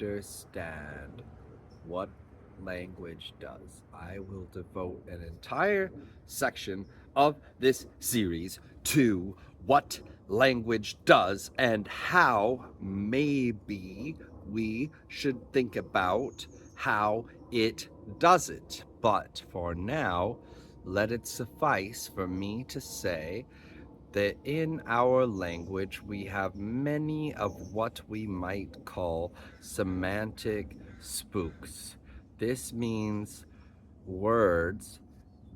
understand what language does. I will devote an entire section of this series to what language does and how maybe we should think about how it does it. But for now, let it suffice for me to say that in our language we have many of what we might call semantic spooks. This means words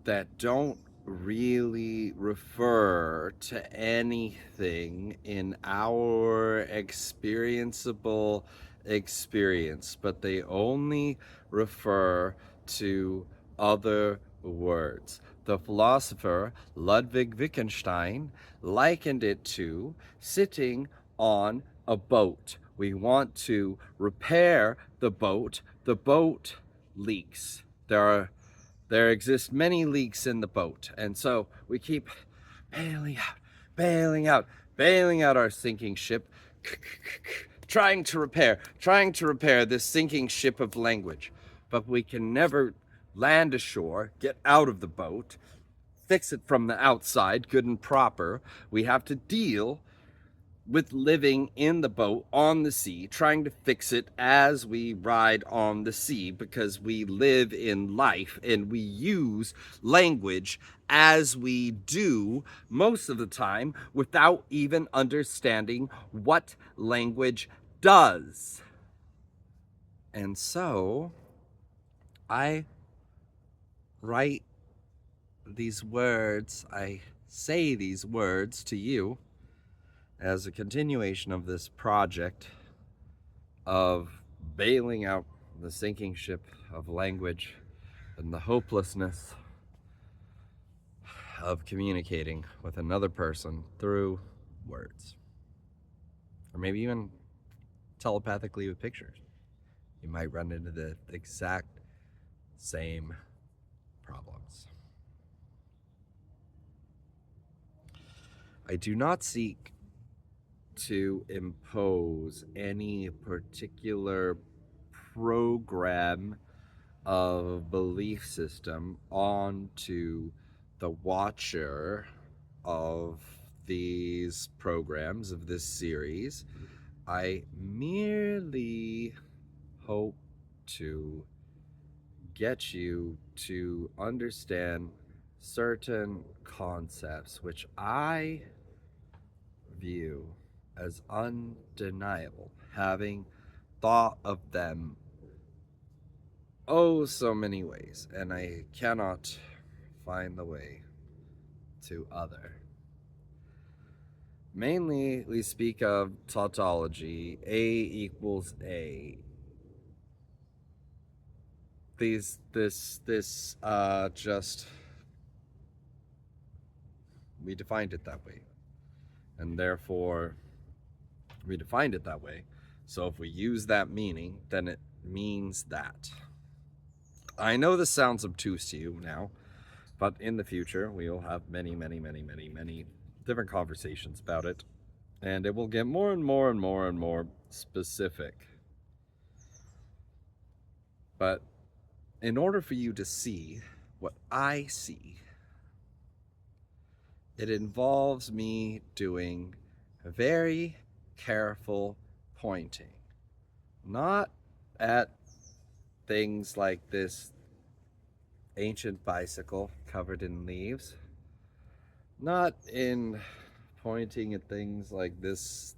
that don't really refer to anything in our experienceable experience, but they only refer to other words. The philosopher Ludwig Wittgenstein likened it to sitting on a boat. We want to repair the boat leaks. There exist many leaks in the boat, and so we keep bailing out our sinking ship, trying to repair this sinking ship of language. But we can never land ashore, get out of the boat, fix it from the outside, good and proper. We have to deal with living in the boat on the sea, trying to fix it as we ride on the sea, because we live in life and we use language as we do most of the time without even understanding what language does. And so I write these words, I say these words to you as a continuation of this project of bailing out the sinking ship of language and the hopelessness of communicating with another person through words. Or maybe even telepathically with pictures. You might run into the exact same problems. I do not seek to impose any particular program of belief system onto the watcher of these programs, of this series. I merely hope to get you to understand certain concepts which I view as undeniable, having thought of them so many ways, and I cannot find the way to other. Mainly, we speak of tautology, A equals A. We defined it that way, and therefore we defined it that way. So if we use that meaning, then it means that. I know this sounds obtuse to you now, but in the future we will have many different conversations about it, and it will get more and more specific. But in order for you to see what I see, it involves me doing a very careful pointing, not at things like this ancient bicycle covered in leaves, not in pointing at things like this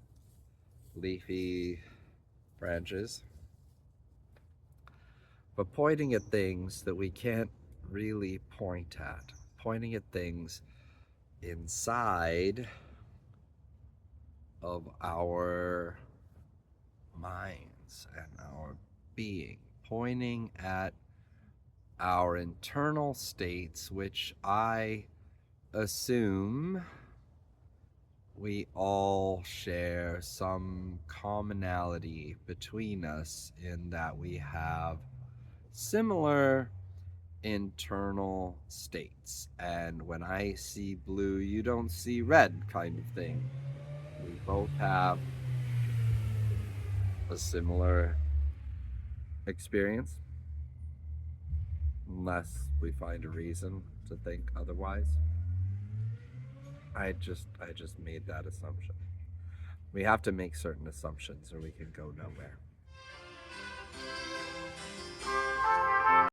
leafy branches, but pointing at things that we can't really point at, pointing at things inside of our minds and our being, pointing at our internal states, which I assume we all share some commonality between us, in that we have similar internal states. And when I see blue, you don't see red, kind of thing. We both have a similar experience, unless we find a reason to think otherwise. I just made that assumption. We have to make certain assumptions or we can go nowhere.